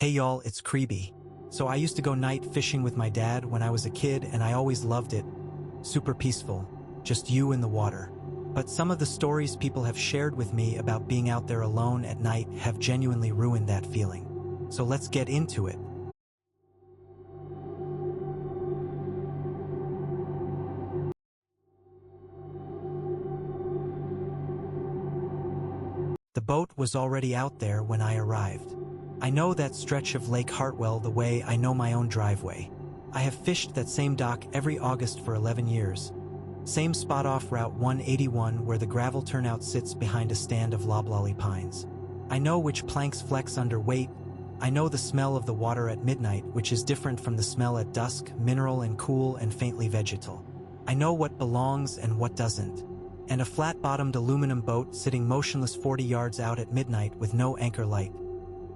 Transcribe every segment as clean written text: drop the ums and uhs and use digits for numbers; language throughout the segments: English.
Hey y'all, it's Kreeby. So I used to go night fishing with my dad when I was a kid and I always loved it. Super peaceful, just you in the water. But some of the stories people have shared with me about being out there alone at night have genuinely ruined that feeling. So let's get into it. The boat was already out there when I arrived. I know that stretch of Lake Hartwell the way I know my own driveway. I have fished that same dock every August for 11 years. Same spot off Route 181 where the gravel turnout sits behind a stand of loblolly pines. I know which planks flex under weight. I know the smell of the water at midnight, which is different from the smell at dusk, mineral and cool and faintly vegetal. I know what belongs and what doesn't. And a flat-bottomed aluminum boat sitting motionless 40 yards out at midnight with no anchor light,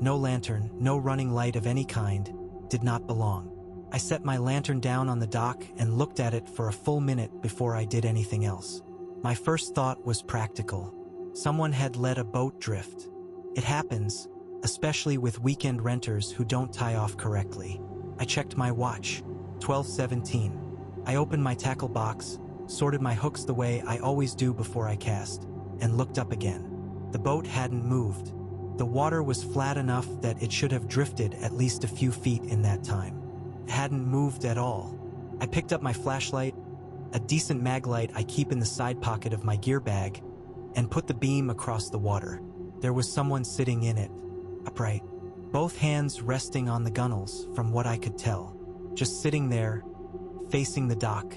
no lantern, no running light of any kind, did not belong. I set my lantern down on the dock and looked at it for a full minute before I did anything else. My first thought was practical. Someone had let a boat drift. It happens, especially with weekend renters who don't tie off correctly. I checked my watch, 12:17. I opened my tackle box, sorted my hooks the way I always do before I cast, and looked up again. The boat hadn't moved. The water was flat enough that it should have drifted at least a few feet in that time. It hadn't moved at all. I picked up my flashlight, a decent mag light I keep in the side pocket of my gear bag, and put the beam across the water. There was someone sitting in it, upright, both hands resting on the gunnels from what I could tell, just sitting there, facing the dock,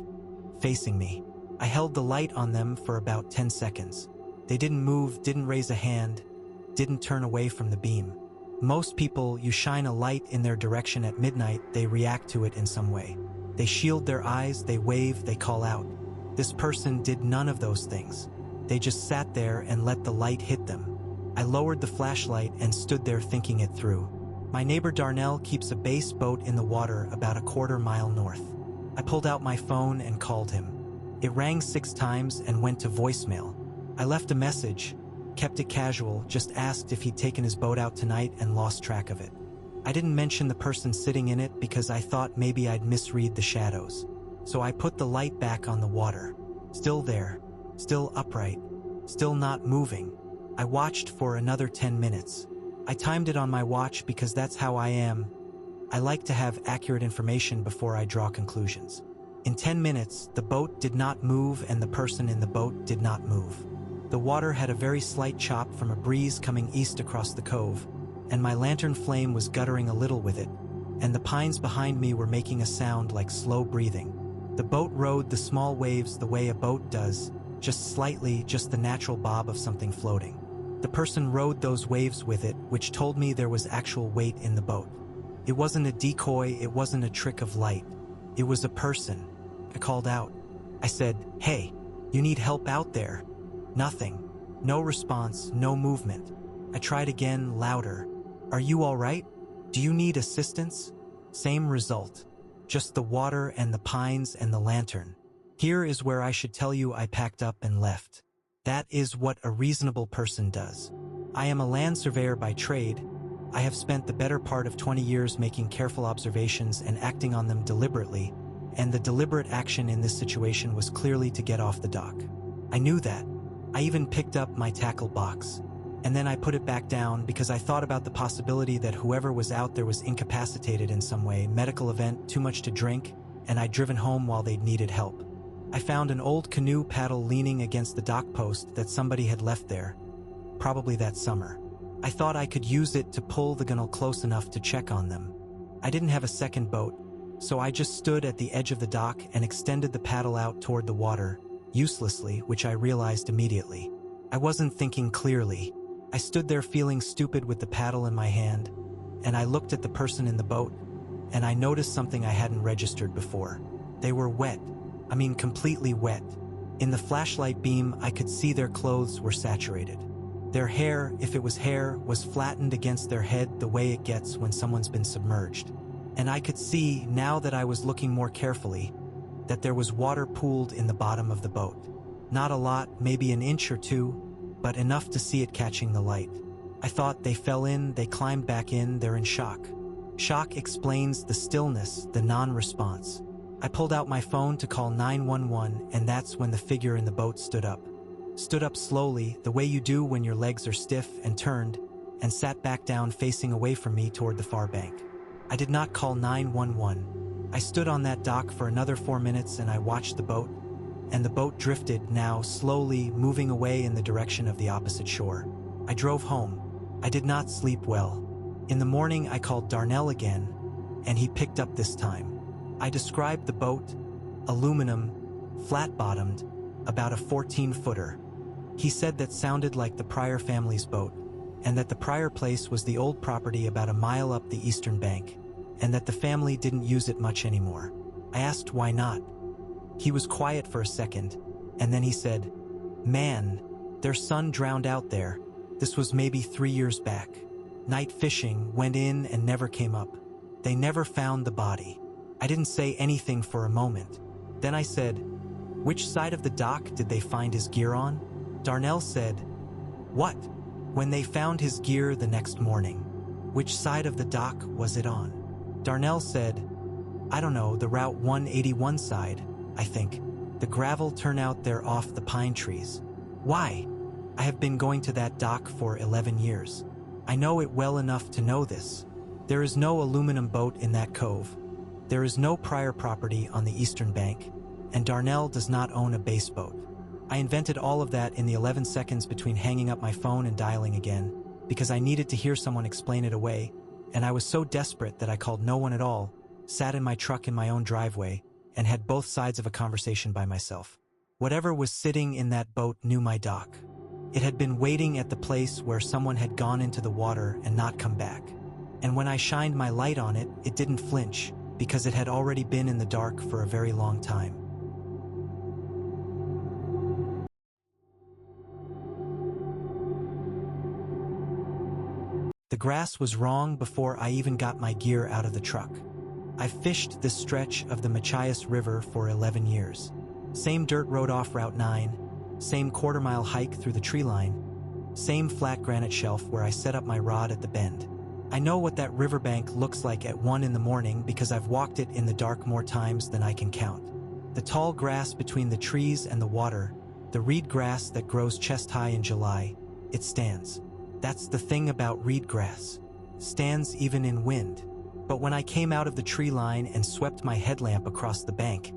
facing me. I held the light on them for about 10 seconds. They didn't move, didn't raise a hand, didn't turn away from the beam. Most people, you shine a light in their direction at midnight, they react to it in some way. They shield their eyes, they wave, they call out. This person did none of those things. They just sat there and let the light hit them. I lowered the flashlight and stood there thinking it through. My neighbor Darnell keeps a bass boat in the water about a quarter-mile north. I pulled out my phone and called him. It rang 6 times and went to voicemail. I left a message, kept it casual, just asked if he'd taken his boat out tonight and lost track of it. I didn't mention the person sitting in it because I thought maybe I'd misread the shadows. So I put the light back on the water. Still there, still upright, still not moving. I watched for another 10 minutes. I timed it on my watch because that's how I am. I like to have accurate information before I draw conclusions. In 10 minutes, the boat did not move and the person in the boat did not move. The water had a very slight chop from a breeze coming east across the cove, and my lantern flame was guttering a little with it, and the pines behind me were making a sound like slow breathing. The boat rode the small waves the way a boat does, just slightly, just the natural bob of something floating. The person rode those waves with it, which told me there was actual weight in the boat. It wasn't a decoy, it wasn't a trick of light. It was a person. I called out. I said, "Hey, you need help out there?" Nothing. No response, no movement. I tried again, louder. "Are you all right? Do you need assistance?" Same result. Just the water and the pines and the lantern. Here is where I should tell you I packed up and left. That is what a reasonable person does. I am a land surveyor by trade. I have spent the better part of 20 years making careful observations and acting on them deliberately, and the deliberate action in this situation was clearly to get off the dock. I knew that. I even picked up my tackle box. And then I put it back down because I thought about the possibility that whoever was out there was incapacitated in some way, medical event, too much to drink, and I'd driven home while they'd needed help. I found an old canoe paddle leaning against the dock post that somebody had left there, probably that summer. I thought I could use it to pull the gunnel close enough to check on them. I didn't have a second boat, so I just stood at the edge of the dock and extended the paddle out toward the water, uselessly, which I realized immediately. I wasn't thinking clearly. I stood there feeling stupid with the paddle in my hand, and I looked at the person in the boat, and I noticed something I hadn't registered before. They were wet. I mean, completely wet. In the flashlight beam, I could see their clothes were saturated. Their hair, if it was hair, was flattened against their head the way it gets when someone's been submerged. And I could see, now that I was looking more carefully, that there was water pooled in the bottom of the boat. Not a lot, maybe an inch or two, but enough to see it catching the light. I thought they fell in, they climbed back in, they're in shock. Shock explains the stillness, the non-response. I pulled out my phone to call 911, and that's when the figure in the boat stood up. Stood up slowly, the way you do when your legs are stiff, and turned, and sat back down facing away from me toward the far bank. I did not call 911. I stood on that dock for another 4 minutes and I watched the boat, and the boat drifted, now slowly moving away in the direction of the opposite shore. I drove home. I did not sleep well. In the morning I called Darnell again, and he picked up this time. I described the boat, aluminum, flat-bottomed, about a 14-footer. He said that sounded like the Pryor family's boat, and that the Pryor place was the old property about a mile up the eastern bank, and that the family didn't use it much anymore. I asked why not. He was quiet for a second, and then he said, "Man, their son drowned out there. This was maybe 3 years back. Night fishing, went in and never came up. They never found the body." I didn't say anything for a moment. Then I said, "Which side of the dock did they find his gear on?" Darnell said, "What?" "When they found his gear the next morning, which side of the dock was it on?" Darnell said, "I don't know, the Route 181 side, I think. The gravel turnout there off the pine trees." "Why?" "I have been going to that dock for 11 years. I know it well enough to know this. There is no aluminum boat in that cove. There is no Pryor property on the eastern bank, and Darnell does not own a base boat." I invented all of that in the 11 seconds between hanging up my phone and dialing again, because I needed to hear someone explain it away, and I was so desperate that I called no one at all, sat in my truck in my own driveway, and had both sides of a conversation by myself. Whatever was sitting in that boat knew my dock. It had been waiting at the place where someone had gone into the water and not come back. And when I shined my light on it, it didn't flinch, because it had already been in the dark for a very long time. The grass was wrong before I even got my gear out of the truck. I fished this stretch of the Machias River for 11 years. Same dirt road off Route 9, same quarter-mile hike through the tree line, same flat granite shelf where I set up my rod at the bend. I know what that riverbank looks like at 1 in the morning because I've walked it in the dark more times than I can count. The tall grass between the trees and the water, the reed grass that grows chest-high in July, it stands. That's the thing about reed grass. Stands even in wind. But when I came out of the tree line and swept my headlamp across the bank,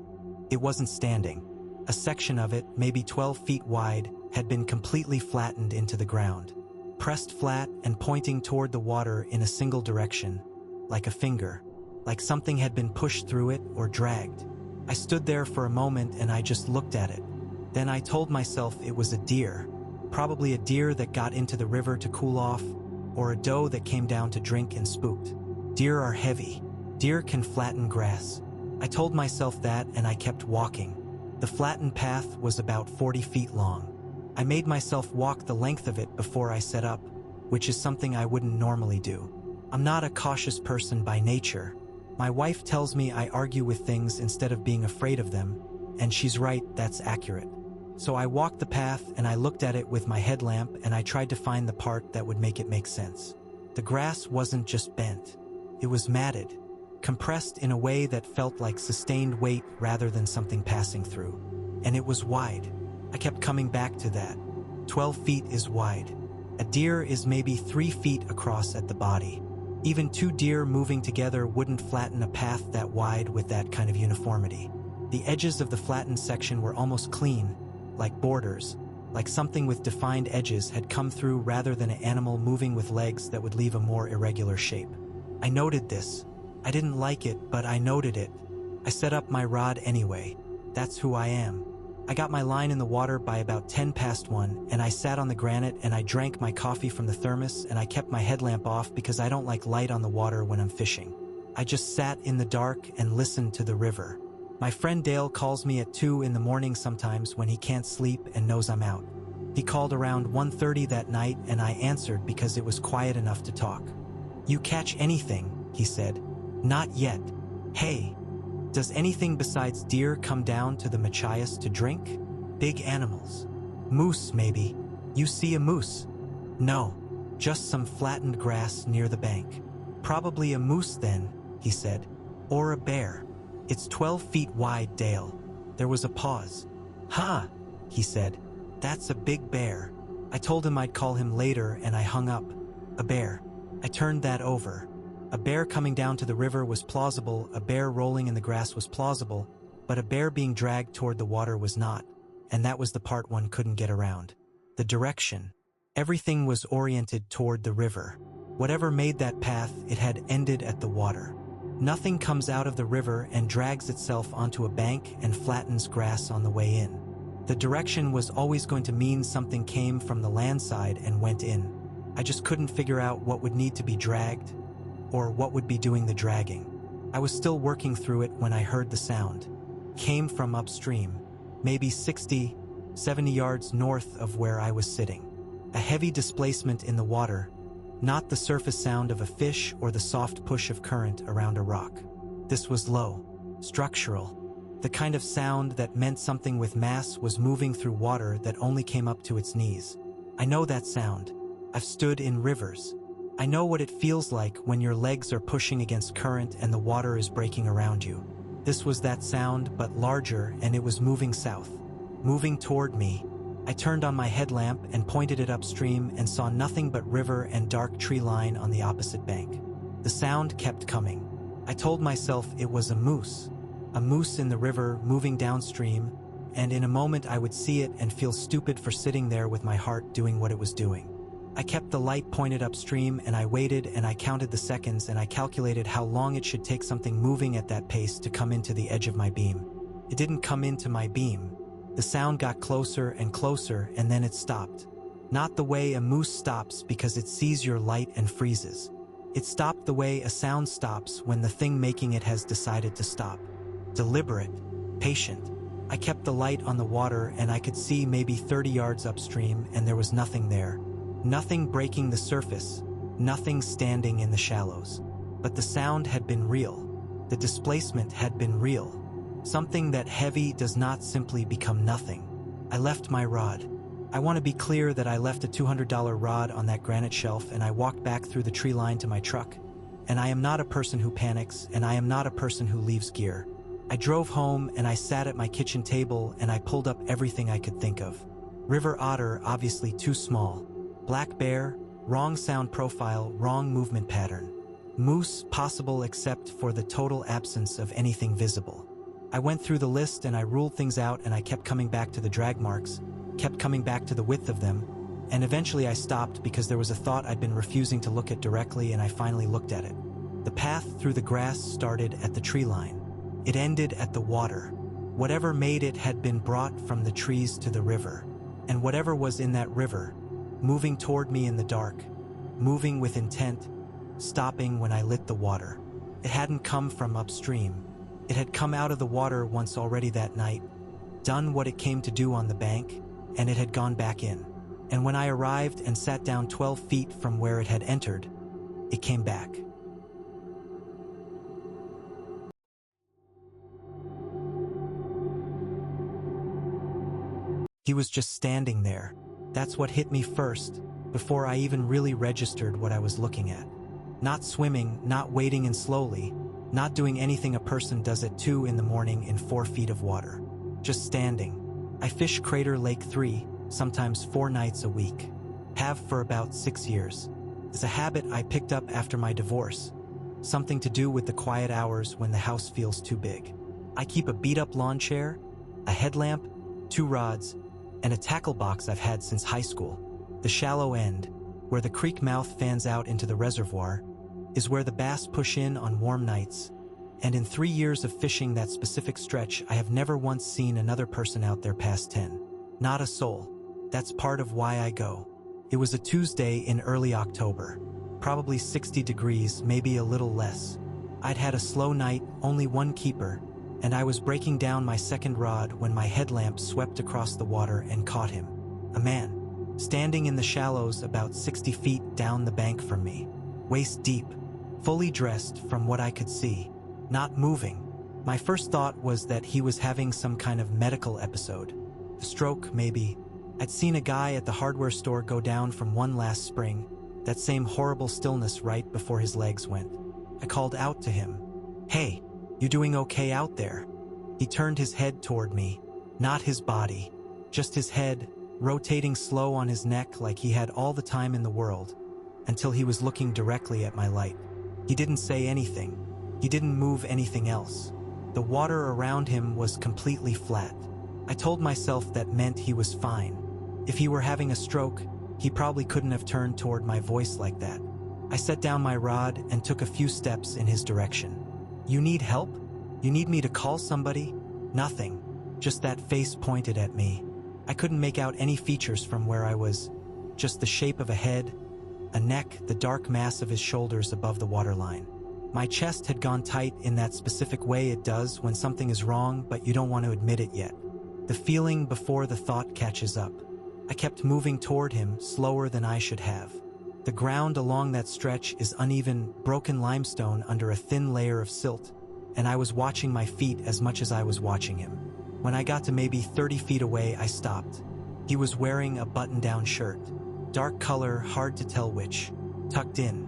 it wasn't standing. A section of it, maybe 12 feet wide, had been completely flattened into the ground, pressed flat and pointing toward the water in a single direction, like a finger, like something had been pushed through it or dragged. I stood there for a moment and I just looked at it. Then I told myself it was a deer, probably a deer that got into the river to cool off, or a doe that came down to drink and spooked. Deer are heavy. Deer can flatten grass. I told myself that and I kept walking. The flattened path was about 40 feet long. I made myself walk the length of it before I set up, which is something I wouldn't normally do. I'm not a cautious person by nature. My wife tells me I argue with things instead of being afraid of them, and she's right, that's accurate. So I walked the path and I looked at it with my headlamp and I tried to find the part that would make it make sense. The grass wasn't just bent. It was matted, compressed in a way that felt like sustained weight rather than something passing through. And it was wide. I kept coming back to that. 12 feet is wide. A deer is maybe 3 feet across at the body. Even 2 deer moving together wouldn't flatten a path that wide with that kind of uniformity. The edges of the flattened section were almost clean, like borders, like something with defined edges had come through rather than an animal moving with legs that would leave a more irregular shape. I noted this. I didn't like it, but I noted it. I set up my rod anyway. That's who I am. I got my line in the water by about 10 past 1, and I sat on the granite and I drank my coffee from the thermos and I kept my headlamp off because I don't like light on the water when I'm fishing. I just sat in the dark and listened to the river. My friend Dale calls me at 2 in the morning sometimes when he can't sleep and knows I'm out. He called around 1:30 that night and I answered because it was quiet enough to talk. "You catch anything?" he said. "Not yet." "Hey, does anything besides deer come down to the Machias to drink?" "Big animals. Moose, maybe." "You see a moose?" "No." Just some flattened grass near the bank. Probably a moose then, he said. Or a bear. It's 12 feet wide, Dale. There was a pause. Ha, he said. That's a big bear. I told him I'd call him later and I hung up. A bear. I turned that over. A bear coming down to the river was plausible, a bear rolling in the grass was plausible, but a bear being dragged toward the water was not, and that was the part one couldn't get around. The direction. Everything was oriented toward the river. Whatever made that path, it had ended at the water. Nothing comes out of the river and drags itself onto a bank and flattens grass on the way in. The direction was always going to mean something came from the land side and went in. I just couldn't figure out what would need to be dragged, or what would be doing the dragging. I was still working through it when I heard the sound. Came from upstream, maybe 60, 70 yards north of where I was sitting. A heavy displacement in the water, not the surface sound of a fish or the soft push of current around a rock. This was low, structural, the kind of sound that meant something with mass was moving through water that only came up to its knees. I know that sound. I've stood in rivers. I know what it feels like when your legs are pushing against current and the water is breaking around you. This was that sound, but larger, and it was moving south. Moving toward me. I turned on my headlamp and pointed it upstream and saw nothing but river and dark tree line on the opposite bank. The sound kept coming. I told myself it was a moose in the river moving downstream, and in a moment I would see it and feel stupid for sitting there with my heart doing what it was doing. I kept the light pointed upstream and I waited and I counted the seconds and I calculated how long it should take something moving at that pace to come into the edge of my beam. It didn't come into my beam. The sound got closer and closer and then it stopped. Not the way a moose stops because it sees your light and freezes. It stopped the way a sound stops when the thing making it has decided to stop. Deliberate, patient. I kept the light on the water and I could see maybe 30 yards upstream and there was nothing there. Nothing breaking the surface, nothing standing in the shallows. But the sound had been real. The displacement had been real. Something that heavy does not simply become nothing. I left my rod. I want to be clear that I left a $200 rod on that granite shelf and I walked back through the tree line to my truck. And I am not a person who panics and I am not a person who leaves gear. I drove home and I sat at my kitchen table and I pulled up everything I could think of. River otter, obviously too small. Black bear, wrong sound profile, wrong movement pattern. Moose, possible except for the total absence of anything visible. I went through the list and I ruled things out and I kept coming back to the drag marks, kept coming back to the width of them, and eventually I stopped because there was a thought I'd been refusing to look at directly and I finally looked at it. The path through the grass started at the tree line. It ended at the water. Whatever made it had been brought from the trees to the river. And whatever was in that river, moving toward me in the dark, moving with intent, stopping when I lit the water. It hadn't come from upstream. It had come out of the water once already that night, done what it came to do on the bank, and it had gone back in. And when I arrived and sat down 12 feet from where it had entered, it came back. He was just standing there. That's what hit me first, before I even really registered what I was looking at. Not swimming, not wading in slowly, not doing anything a person does at 2 in the morning in 4 feet of water. Just standing. I fish Crater Lake 3, sometimes 4 nights a week. Have for about 6 years. It's a habit I picked up after my divorce. Something to do with the quiet hours when the house feels too big. I keep a beat-up lawn chair, a headlamp, 2 rods, and a tackle box I've had since high school. The shallow end, where the creek mouth fans out into the reservoir, is where the bass push in on warm nights, and in 3 years of fishing that specific stretch, I have never once seen another person out there past 10. Not a soul. That's part of why I go. It was a Tuesday in early October, probably 60 degrees, maybe a little less. I'd had a slow night, only 1 keeper, and I was breaking down my second rod when my headlamp swept across the water and caught him. A man, standing in the shallows about 60 feet down the bank from me, waist deep, fully dressed from what I could see, not moving. My first thought was that he was having some kind of medical episode. A stroke, maybe. I'd seen a guy at the hardware store go down from one last spring, that same horrible stillness right before his legs went. I called out to him, "Hey, you doing okay out there?" He turned his head toward me, not his body, just his head, rotating slow on his neck like he had all the time in the world, until he was looking directly at my light. He didn't say anything. He didn't move anything else. The water around him was completely flat. I told myself that meant he was fine. If he were having a stroke, he probably couldn't have turned toward my voice like that. I set down my rod and took a few steps in his direction. "You need help? You need me to call somebody?" Nothing. Just that face pointed at me. I couldn't make out any features from where I was. Just the shape of a head, a neck, the dark mass of his shoulders above the waterline. My chest had gone tight in that specific way it does when something is wrong but you don't want to admit it yet. The feeling before the thought catches up. I kept moving toward him, slower than I should have. The ground along that stretch is uneven, broken limestone under a thin layer of silt, and I was watching my feet as much as I was watching him. When I got to maybe 30 feet away, I stopped. He was wearing a button-down shirt. Dark color, hard to tell which. Tucked in.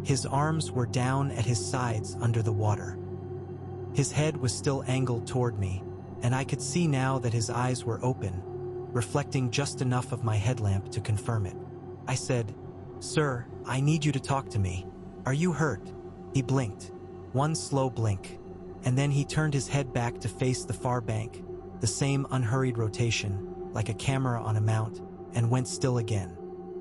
His arms were down at his sides under the water. His head was still angled toward me, and I could see now that his eyes were open, reflecting just enough of my headlamp to confirm it. I said, "Sir, I need you to talk to me. Are you hurt?" He blinked. One slow blink, and then he turned his head back to face the far bank, the same unhurried rotation, like a camera on a mount, and went still again.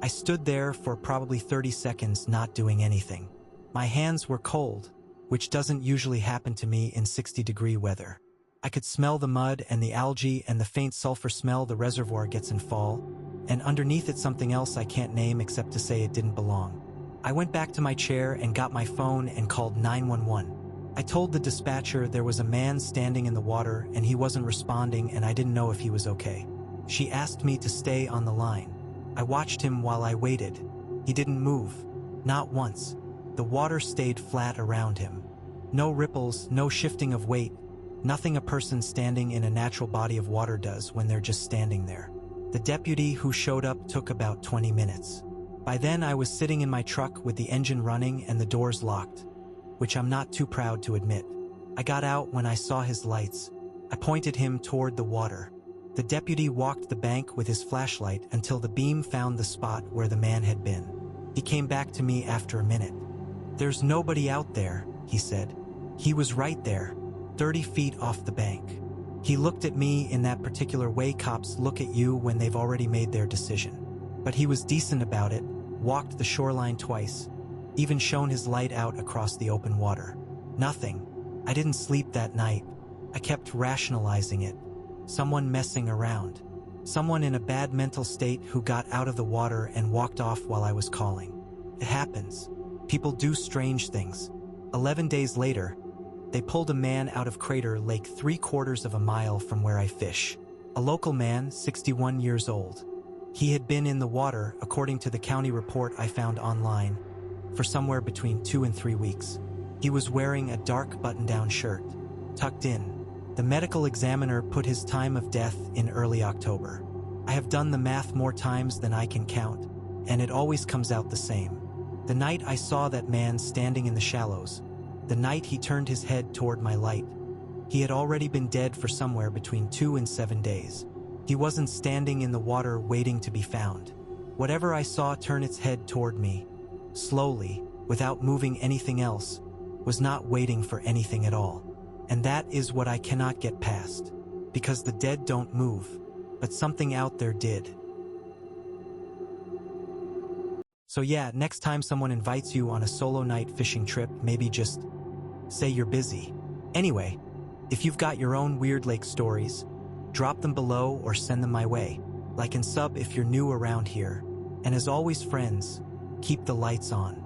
I stood there for probably 30 seconds not doing anything. My hands were cold, which doesn't usually happen to me in 60-degree weather. I could smell the mud and the algae and the faint sulfur smell the reservoir gets in fall, and underneath it something else I can't name except to say it didn't belong. I went back to my chair and got my phone and called 911. I told the dispatcher there was a man standing in the water and he wasn't responding and I didn't know if he was okay. She asked me to stay on the line. I watched him while I waited. He didn't move. Not once. The water stayed flat around him. No ripples, no shifting of weight. Nothing a person standing in a natural body of water does when they're just standing there. The deputy who showed up took about 20 minutes. By then I was sitting in my truck with the engine running and the doors locked, which I'm not too proud to admit. I got out when I saw his lights. I pointed him toward the water. The deputy walked the bank with his flashlight until the beam found the spot where the man had been. He came back to me after a minute. "There's nobody out there," he said. He was right there, 30 feet off the bank. He looked at me in that particular way cops look at you when they've already made their decision. But he was decent about it, walked the shoreline twice, even shone his light out across the open water. Nothing. I didn't sleep that night. I kept rationalizing it. Someone messing around. Someone in a bad mental state who got out of the water and walked off while I was calling. It happens. People do strange things. 11 days later, they pulled a man out of Crater Lake 3/4 of a mile from where I fish. A local man, 61 years old. He had been in the water, according to the county report I found online, for somewhere between 2 and 3 weeks. He was wearing a dark button-down shirt, tucked in. The medical examiner put his time of death in early October. I have done the math more times than I can count, and it always comes out the same. The night I saw that man standing in the shallows, the night he turned his head toward my light, he had already been dead for somewhere between 2 and 7 days. He wasn't standing in the water waiting to be found. Whatever I saw turn its head toward me, slowly, without moving anything else, was not waiting for anything at all. And that is what I cannot get past, because the dead don't move, but something out there did. So yeah, next time someone invites you on a solo night fishing trip, maybe just say you're busy. Anyway, if you've got your own weird lake stories, drop them below or send them my way. Like and sub if you're new around here. And as always, friends, keep the lights on.